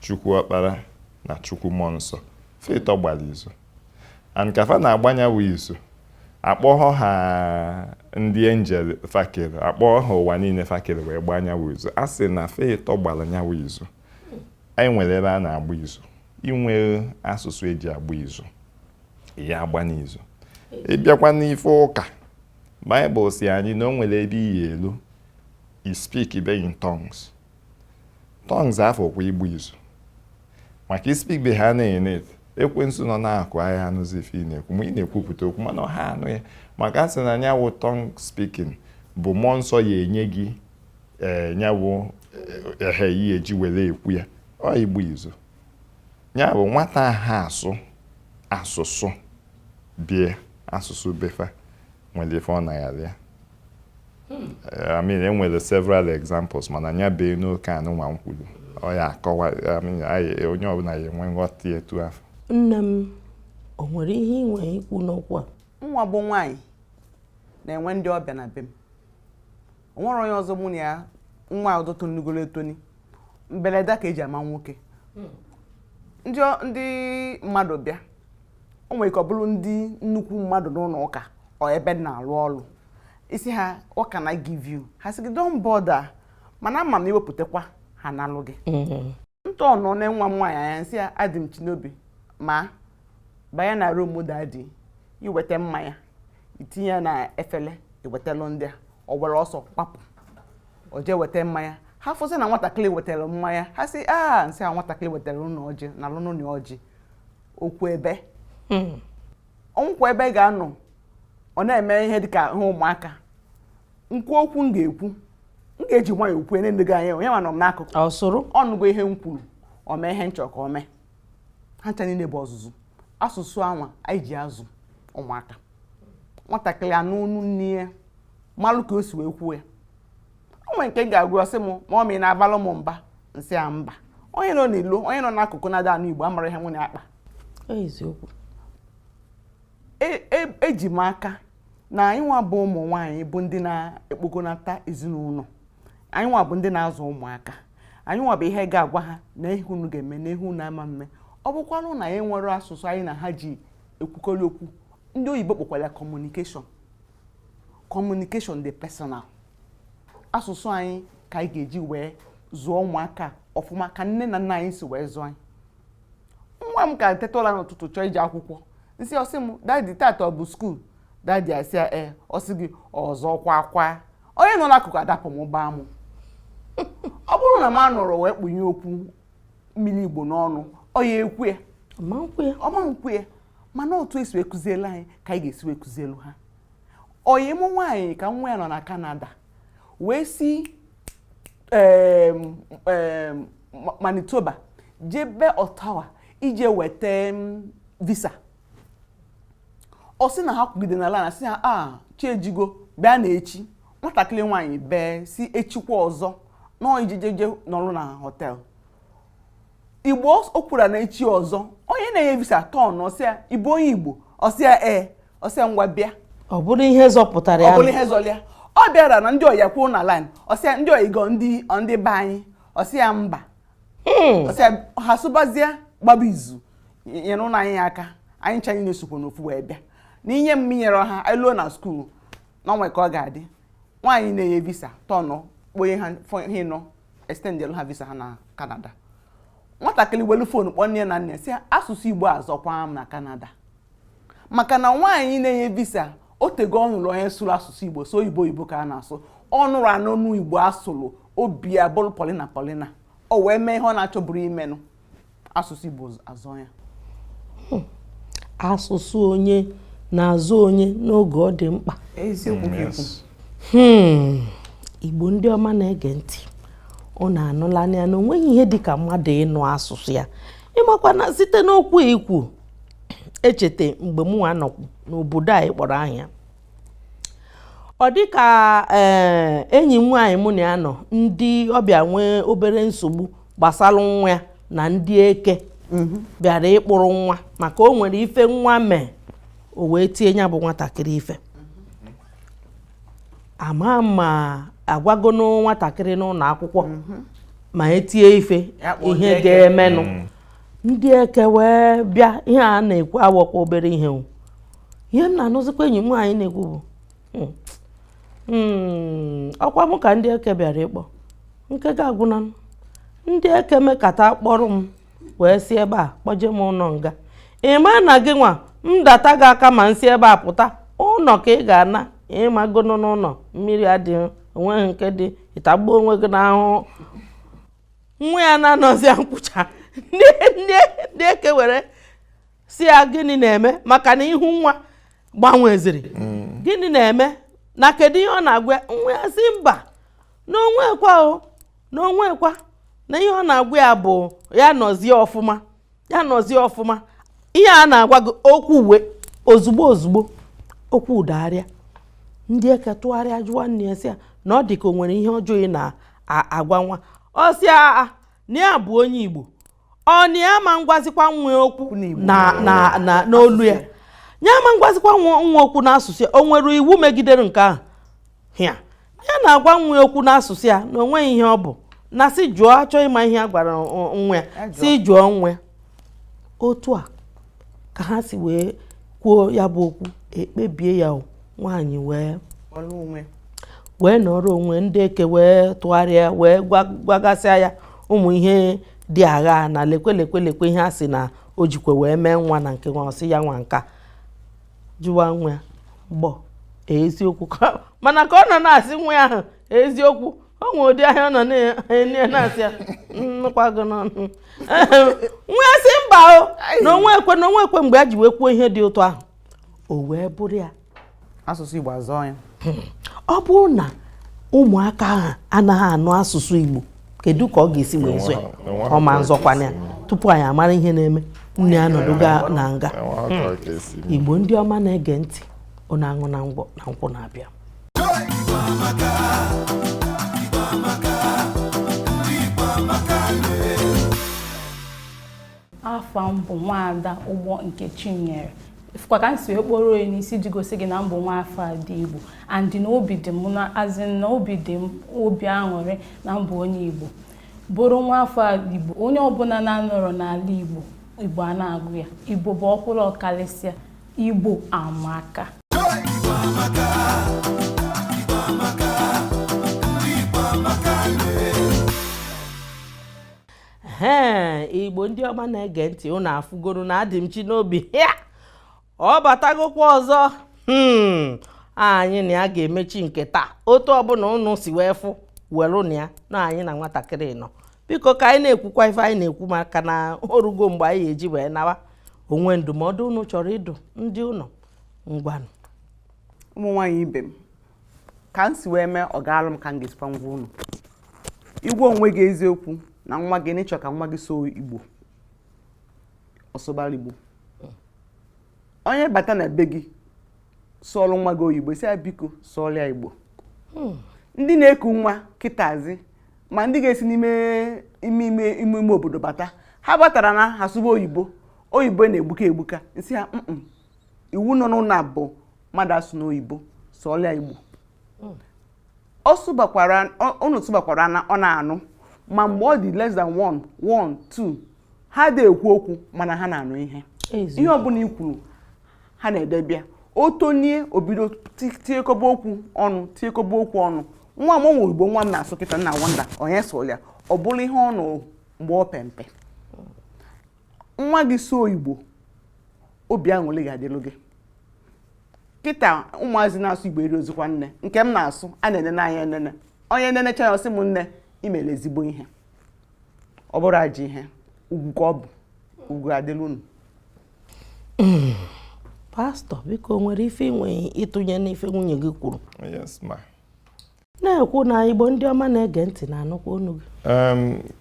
Chukwu ọkpara na Chukwu mmụọ nsọ fetọ gbara izu and kafa na-agbanyawu izu akpọghọ ha ndị angel fakere akpọghọ ha ụwa niile fakere wee gbanyawu izu a sị na fetọ gbara nyawu izu anyị nwere ebe a na-agba izu inwe asụsụ eji agba izu ya agba n'izu ịbịakwa n'ife ụka Baịbụl si anyị na o nwere ebe iyi elu i speak ibe in tongues afọ kwa igbu izu maka ispeak be ha na-enet ekwensu nọ na-akụ ahịa anụzi ife ị na-ekwu ma ị na-ekwupụta okwu mana ha anụ ya maka asị na nyawo tongue speaking bụ mmụọ nsọ ya enye gị nyawo ihe eji were ekwu ya ọ igbu izu ya bụ nwata ha asụsụ bie asụsụ befa nwere ife ọ na-agharị ya enwere several examples mana nya bee n'oke anụnwa m kwuru ọ ya akọwa onye ọbụla ya enwe nghọta etu afọ. Nne m o nwere ihe ị nwere ikwu n'okwu a? Nwa bụ nwaanyị na-enwe ndị ọbịa na be m onwere onye ọzọ mụ na ya nwa ọdụtụ nnugolo etoni mbeleda ka eji ama nwoke ndị mmadụ bịa o nwere ka ọ bụrụ ndị nnukwu mmadụ n'ụlọ ụka ọ ebe na-arụ ọrụ isi ha what can I give you ha sị gị don't bother mana ama m iwepụtakwa ha n'alụ gị ntọ nọ na nwa m nwaanyị anya nsị ya adị m Chinobi ma banye na room daddy iweta mmanya itinye ya na efele iwetalụ ndị a ọ were ọsọ kpapụ o jee weta mmanya ha fụsị na nwatakịrị wetara mmanya ha sị nsị a nwatakịrị wetara ụnọ ọjị na lụnụ ọjị okwu ebe ọnwụkwa ebe ga-anọ ọ na-eme ihe dịka ihe ụmụaka nkwu okwu m ga-eji nwayọ okwu na-endoghị anya onye nọ m n'akụkụ ọnụgo ihe m kwuru o mee ihe nchọ ka o mee ha ncha niile bụ ọzụzụ asụsụ anwa anyị ji azụ ụmụaka nwatakịrị anụ ọnụ nne ya malụ ka o si wee kwuo ya o nwere nke ga-agụ ọsị m ma ọ ma ị na-abalụ m mba nsị ya mba onye nọ n'ilo onye nọ n'akụkụ na-ada anụ Igbo amara ihe nwụ na-akpa eziokwu eji m aka na anyị nwa bụ ụmụ nwaanyị bụ ndị na-ekpogonata ezinụlọ anyị nwa bụ ndị na-azụ ụmụaka anyị nwa bụ ihe ga-agwa ha na ihe unu ga-eme na ihe unu ama mme ọ bụkwanụ na anyị nwere asụsụ anyị na ha ji ekwukọrị okwu ndị oyibo kpọkwara communication dị personal asụsụ anyị ka anyị ga-eji wee zụọ ụmụaka ọfụma ka nne na nna anyị si wee zụọ anyị nwa m ka teta ụra n'ụtụtụ chọọ ije akwụkwọ nsị ọsị m dadi tata ọ bụ skuul dadi asị ya ọsị gị ọzọ kwa onye nọ n'akụkụ adapụ m gbaa m ọ bụrụ na m anọrọ wee kpunye okwu mmiri Igbo n'ọnụ ọ ya ekwu ya ọma nkwu ya mana otu esi ekuzielu anyị ka anyị ga-esi ekuzielu ha onye mụ nwaanyị ka nwa ya nọ na Canada wee si Manitoba jebe Ottawa ije weta visa ọ sị na ha kwugide n'ala na sị ha chiejigo bịa na echi nwatakịrị nwaanyị bee si echikwa ọzọ nọọ ijejeje nọrụ na họtel Igbo o kwuru na echi ọzọ onye na-enye visa tọn ọsịa Igbo onye Igbo ọsịa ọsịa ngwa bịa ọ bụrụ ihe zọpụtara ya ọ bụrụ ihe zọlịa ọ bịara na ndị ọya kwuo na line ọsịa ndị oyigo ndị be anyị ọsịa mba ọsịa ha sụbazie gbaba izu nyere ụlọ anyị aka anyị ncha anyị na-esokwa n'ofu wee bịa na ihe m nyere ha eluo na skuul na onwe ka ọ ga-adị nwaanyị na-enye visa tọnụ kponye ha nọ extendelu ha visa ha na Canada nwatakịrị welu fon kpọọ nne na nne si asụsụ Igbo azọkwa m na Canada maka na nwaanyị na-enye visa o tego ọnụrụ onye sụrụ asụsụ Igbo so oyibo ka a na-asụ ọnụrụ anụnụ Igbo asụrụ obi ya bụrụ polina o wee mee ihe ọ na-achọburu imenụ asụsụ Igbo azọ ya asụsụ onye na-azụ onye n'oge ọ dị mkpa Igbo ndị ọma na-ege ntị ọ na-anụla anya na onweghị ihe dịka mmadụ ịnụ asụsụ ya ịmakwa na site n'okwu ikwu echete mgbe mụ anọkwu n'obodo anyị kpọrọ ahịa ọ dịka enyi m nwaanyị mụ na ya nọ ndị ọbịa nwee obere nsogbu gbasara nwa ya na ndị eke bịara ịkpụrụ nwa maka o nwere ife nwa mee o wee tie ya bụ nwatakịrị ife ama ma agwago nwatakịrị n'ụlọ akwụkwọ ma etie ife ihe ga-emenụ ndị eke wee bịa ihe a na-ekwu awọkwa obere ihe ihe m na-anụzikwa enyi m nwaanyị na-ekwu bụ ọkwa m ka ndị eke bịara ịkpọ nke ga-agwụna ndị eke mekata kpọrọ m wee si ebe a kpọje m ụlọ nga ịma na gị nwa m data gị aka ma nsi ebe a pụta ụlọ ka ị ga-ana ịmagono n'ụlọ mmiri adịghị onweghị nke dị ịtagbuo onwe gị n'ahụhụ nwa ya na-anọzi nkwụcha ndị eke were si ya gịnị na-eme maka na ihu nwa gbanweziri gịnị na-eme na kedu ihe ọ na-agwa nwa ya si mba n'onwekwa na ihe ọ na-agwa ya bụ ya nọzie ọfụma ihe a na-agwa gị okwu uwe ozugbo okwu ụdagharịa ndị eke tụgharịa jụwa nne ya si ya na ọ dị ka o nwere ihe ọjọọ ị na-agwa nwa ọ si na ya bụ onye Igbo ọ na ya ma ngwazikwa nwa okwu n'olu ya ya ma ngwazikwa nwa okwu n'asụsụ ya o nwere iwu megidere nke ahụ ya ya na-agwa nwa ya okwu n'asụsụ ya na onweghị ihe ọ bụ na si jụọ achọ ịma ihe a gwara nwa ya si jụọ nwa ya. Otu a ka ha si wee kwuo ya bụ okwu ekpebie ya nwaanyị wee nọrọ onwe ndị eke wee tụgharịa wee gwagasịa ya ụmụ ihe dị agha na lekwe ihe a sị na o jikwe wee mee nwa na nke nwa ọsị ya nwa nka jụwa nwa ya gbọ eziokwu mana ka ọ nọ na-asị nwa ya ahụ eziokwu o nwere ụdị ahịa ọ nọ na-asị ya nnukwago n'ọnụ nwa ya sị mba o na onwe ekwe mgbe a ji wee kwuo ihe dị otu ahụ o wee bụrụ ya asụsụ Igbo azọ ya. Ọ bụrụ na ụmụaka ahụ anaghị anụ asụsụ Igbo kedu ka ọ ga-esi wee zụ ya ọ ma nzọkwana ya tupu anyị amara ihe na-eme nne ya nọdụga na nga. Igbo ndị ọma na-ege ntị ụnụ aṅụ na ngwọ na nkwụ na-abịa. Afọ mbụ Nwaada Ụgbọ nke Chinyere ifukwa ka nsi okporo onye n'isi ji gosi gị na mbụ nwa afọ a dị Igbo and na obi dị m na obi dị m obi aṅụrị na mbụ onye Igbo bụrụ nwa afọ a Igbo onye ọbụla na-anọrọ n'ala Igbo a na-agụ ya Igbo bụ ọkwụrụ ọkalịsịa Igbo amaka. Igbo ndị ọma na-ege ntị ụnụ afụgoro na adị m chi n'obi ya ọ batagokwa ọzọ anyị na ya ga-emechi nke taa otu ọbụla ụnụ si wee fụ welu na ya na anyị na nwatakịrị nọ biko ka anyị na-ekwukwa ife anyị na-ekwu maka na orugo mgbe anyị eji wee nawa onwe ndụmọdụ ụnụ chọrọ ịdụ ndị ụnọ ngwanụ. Ụmụ nwaanyị ibe m ka m si wee mee ọ ga-alụ m ka m ga-esikwa ngwa ụnụ igwe onwe gị eziokwu na nwa gị n'ịchọ ka nwa gị so Igbo ọsọbara Igbo onye bata na be gị sụọlụ nwa gị oyibo si ya biko sụọlịa Igbo. Ndị na-eku nwa kịtazi ma ndị ga-esi n'ime ime obodo bata ha batara na ha sụba oyibo na-egbuka egbuka nsị ha iwu nọ n'ụlọ abụọ mmadụ asụ n'oyibo sụọlịa Igbo. Unu tụbakwara na ọ na-anụ ma mgbe ọ dị less than 1, 2 ha dị ekwu okwu mana ha na-anụ ihe ọbụla i kwuru ha na-edebịa otonie obido tiekoba okwu ọnụ nwa m onwe Igbo nwa m na-asụ kịta nna wanda onye so ya ọ bụrụ ihe ọnụ mgbe ọ pempe nwa gị so Igbo obi aṅụrị ga-adịlụ gị kịta ụmụazị na-asụ Igbo erozikwa nne nke m na-asụ a na-enene anya enene onye nenecha ya ọsị m nne imere ezigbo ihe ọ bụrụ ajọ ihe ugwu ka ọ bụ ugwu adịlụ unu. Pastọ biko nwere ife inwe ịtụnye n'ife nwunye gị kwuru? Yes ma. Na-ekwu na Igbo ndị ọma na-ege ntị na-anụkwa onu gị.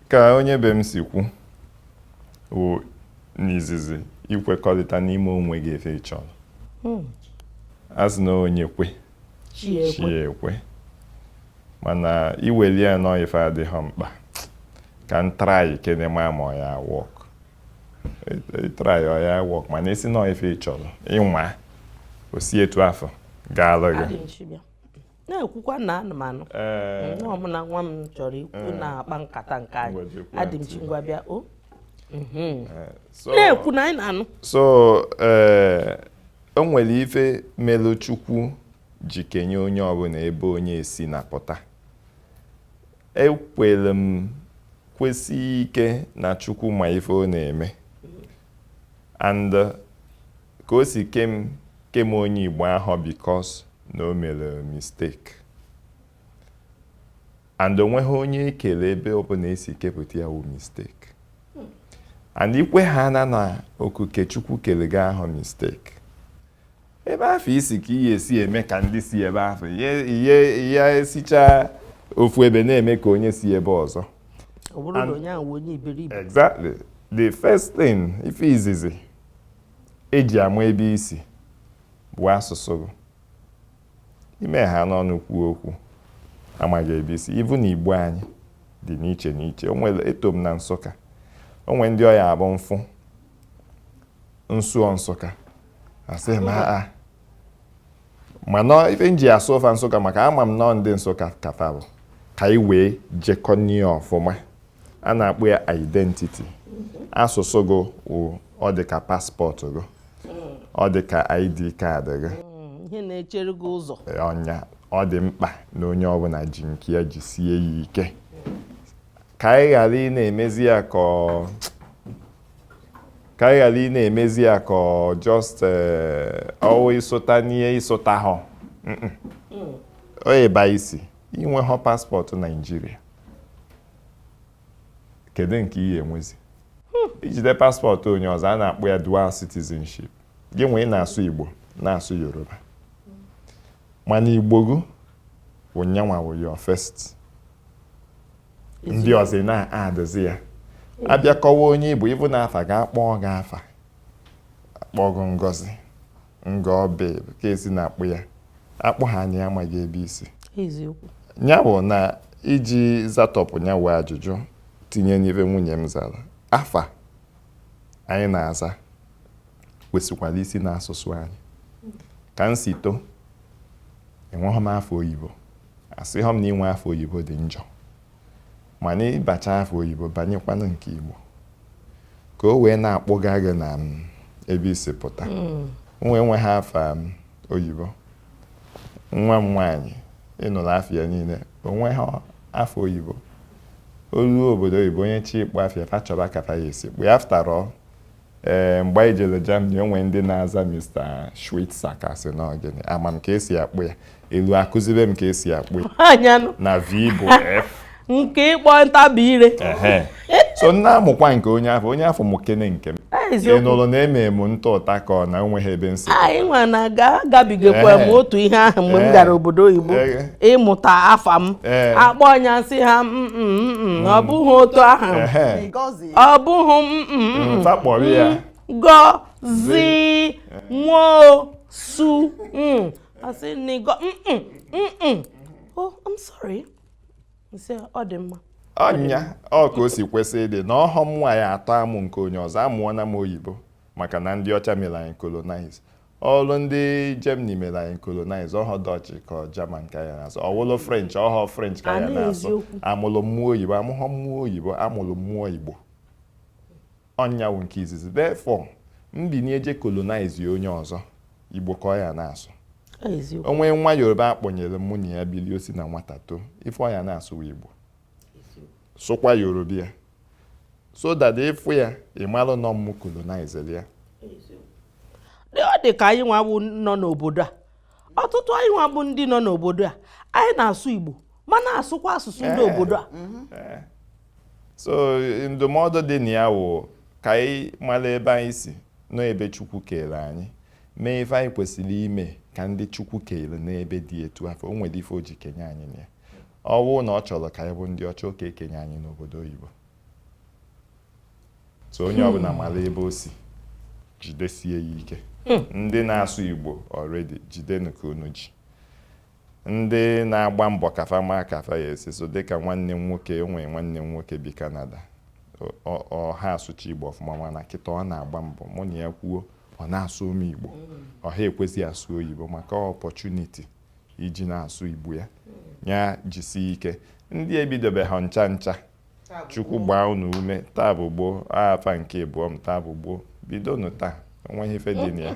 Ka onye be m si kwu n'izizi ikwekọrịta n'ime onwe gị efe chọrọ azụ na onye kwe chi ekwe mana iweli ya nọ ife adịghị mkpa ka m try kene ma ya work try ya work mana esi nọ ife chọrọ ịnwa osi etu afọ ga-alụ gị na-ekwukwa na anụmanụ ọmụna nwa m chọrọ ikwu na-akpa nkata nke anyị adị m chi ngwa bịa o na-ekwu na anyị na-anụ so o nwere ife melu Chukwu ji kenye onye ọbụla ebe onye esi na pụta ekwere m kwesị ike na Chukwu ma ife ọ na-eme and ka o si kem onye Igbo ahụ because na o mere mistake and onweghị onye ekele ebe ọbụla esi kepụta ya wụ mistake and ikwe ha na okuke Chukwu kele gị ahụ mistake ebe afọ isi ka ihe esi eme ka ndị si ebe afọ ihe esicha ofu ebe na-eme ka onye si ebe ọzọ. Exactly. The first thing ife izizi eji ama ebe isi bụ asụsụ gị ime ha n'ọnụ kwuo okwu amaghị ebe isi ivu na Igbo anyị dị n'iche n'iche o nwere eto m na Nsụka o nwere ndị ọya abụ mfụ nsụọ Nsụka asị ma mana ife nji asụ ofe Nsụka maka ama m nọ ndị Nsụka kafa bụ ka anyị wee jekọnie ọfụma a na-akpọ ya identity asụsụ gị ọ dị ka paspọtụ gị ọ dị ka ID kaadị gị ihe na-echere gị ụzọ ọnya ọ dị mkpa na onye ọbụla ji nke ya jisie ya ike ka anyị ghara ị na-emezi ya ka just ọwụ ịsụta n'ihe ịsụta ha o eba isi inwe ha paspọtụ Naịjirịa kedu nke ihe enwezi ijide paspọtụ onye ọzọ a na-akpọ ya dual citizenship gị nwee na-asụ Igbo na-asụ Yoruba mana Igbo gị ụnyanwa wụ your first ndị ọzọ na-adịzi ya abịa kọwa onye Igbo ịbụ n'afa ga-akpọ gị afa akpọ gị Ngozi Ngobe ka esi na-akpụ ya akpụ ha anya amaghị ebe isi ya bụ na iji zatọpụ ya wee ajụjụ tinye n'ife nwunye m zara afa anyị na-aza kwesịkwara isi n'asụsụ anyị ka m si too enweghị m afọ oyibo asịghị m na inwe afọ oyibo dị njọ mana ịbacha afọ oyibo banyekwanụ nke Igbo ka o wee na-akpụga gị na ebe isi pụta nwe ha afọ oyibo nwa m nwaanyị ịnụrụ afọ ya niile onwe ha afọ oyibo olu obodo oyibo onye chi ịkpọ afọ fa chọba kafa ya esi kpụ ya aftarọ mgbe anyị jere Germany onwe ndị na-aza Mr. Schweitzer kasị n'ogene ama m ka esi akpụ ya elu akụzibe m ka esi akpụ ya na V bụ F nke ịkpọ ntabi ire so nna amụkwa nke onye afọ m kene nke m ị nụrụ na eme m ntụ ụta ka ọ na enweghị ebe nsị anyị nwa na agabigakwa m otu ihe ahụ mgbe m gara obodo oyibo ịmụta afa m akpọ ọnya sị ha ọ bụghị otu ahụ ọ bụghị fakpọrọ ya Gozi Nwosu asị n'igo oh I'm sorry nsị ọ dị mma ọnya ọ ka o si kwesị ịdị na ọhọm nwaanyị atọ amụ nke onye ọzọ amụọna m oyibo maka na ndị ọcha mere anyị colonize ọrụ ndị Germany mere anyị colonize ọhọ Dutch ka German ka ya na-asụ ọwụlụ French ọhọ French ka ya na-asụ amụlụ mmụọ oyibo amụghọ mmụọ oyibo amụlụ mmụọ Igbo ọnya wụ nke izizi therefore mbinye eje colonize onye ọzọ Igbo ka ọ ya na-asụ onwe nwa Yoruba akpọnyere mụ na ya bili osi na nwata too ife ọ ya na-asụ Igbo sụkwa Yoruba ya so that ịfụ ya ịmalụ nọ mmụ colonize ya ọ dị ka anyị nwa bụ nọ n'obodo a ọtụtụ anyị nwa bụ ndị nọ n'obodo a anyị na-asụ Igbo ma na-asụkwa asụsụ ndị obodo a so ndụmọdụ dị na ya wụ ka anyị mara ebe anyị si nọ ebe Chukwu kere anyị mee ife anyị kwesịrị ime ka ndị Chukwu kere n'ebe dị etu afọ o nwere ife o ji kenye anyị na ya ọ bụrụ na ọ chọrọ ka anyị bụ ndị ọcha oke ekenye anyị n'obodo oyibo so onye ọbụla mara ebe o si jidesie ya ike ndị na-asụ Igbo already jidenu ka unu ji ndị na-agba mbọ kafa ma kafa ya esi so dịka nwanne m nwoke onwe nwanne m nwoke bi Canada ọha asụcha Igbo ọfụma mana kịta ọ na-agba mbọ mụ na ya kwuo ọ na-asụ ome Igbo ọha ekwesịghị asụ oyibo maka opportunity iji na-asụ Igbo ya jisie ike ndị ebidobe ha ncha ncha Chukwu gbaa unu ume taa bụ gboo afa nke abụọ m taa bụ gboo bidonu taa onweghị ife dị na ya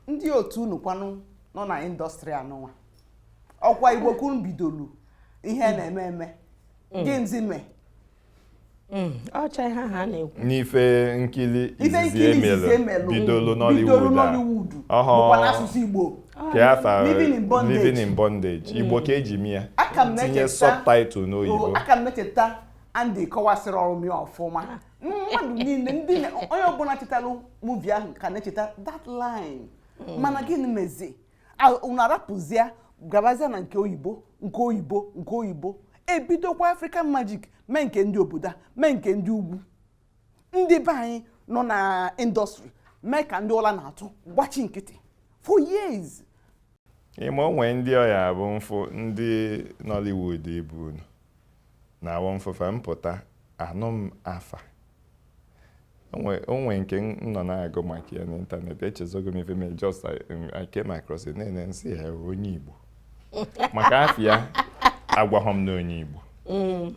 ndị otu unu kwanụ nọ na indọstrị anụnwa ọkwa Igbo kwuru bidolu ihe na-eme gịnzi me ọcha ihe ha na-ekwu n'ife nkiri izizi emelu bidolu Nollywood bụkwa n'asụsụ Igbo Living in Bondage Igbo ka eji mie tinye subtitle n'oyibo aka m mecheta Andy kọwasịrị ọrụ ya ọfụma mmadụ niile ndị onye ọbụla chetalụ movie ahụ ka na-echeta that line mana gịnị mezi unu arapụzie gabazia na nke oyibo ebidokwa African Magic mee nke ndị obodo a mee nke ndị ugwu ndị be anyị nọ na indọstrị mee ka ndị ọla na-atụ gbachi nkịtị for years ịma onwe ndị ọya bụ mfụ ndị Nollywood ebu unu na awọ mfụfa mpụta anụ m afa onwe nke m nọ na-agụ maka ya n'ịntanetị echezogo m ife mee just I came across it na-nsị ya onye Igbo maka afọ ya agwaghọ m na onye Igbo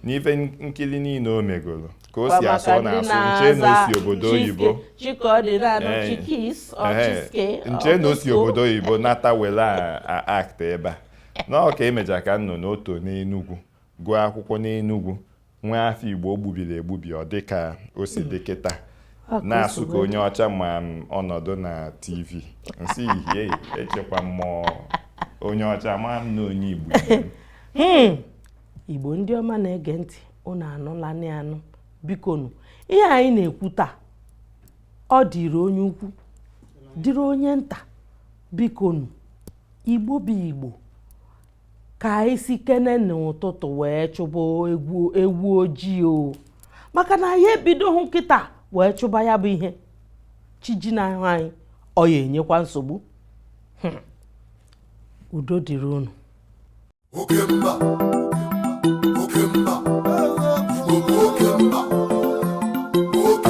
n'ife nkiri niile o megolo ka o si asụ na-asụ nche na osi obodo oyibo nche na osi obodo oyibo nata wele act ebe a na ọka emeja ka nọ n'oto n'Enugu gụọ akwụkwọ n'Enugu nwee afọ Igbo o gbubiri egbubi ọ dị ka o si dị kịta na-asụ ka onye ọcha ma ọnọdụ na TV nsị ihe echekwa mmụọ onye ọcha ma m na onye Igbo Igbo ndị ọma na-ege ntị unu anụla anụ bikonu ihe anyị na-ekwu taa ọ dịrị onye ukwu dịrị onye nta bikonu Igbo bụ Igbo ka anyị si kene n'ụtụtụ wee chụba egwu ojii o maka na ya ebido hụ nkịta wee chụba ya bụ ihe chiji na ahụ anyị ọ ya enyekwa nsogbu udo dịrị unu Okemba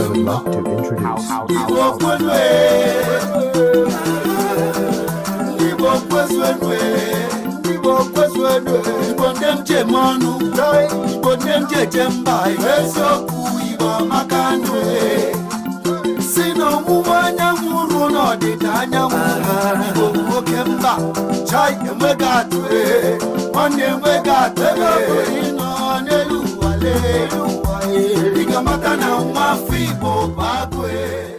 I would like to introduce Igamata na nwa Igbo bagwe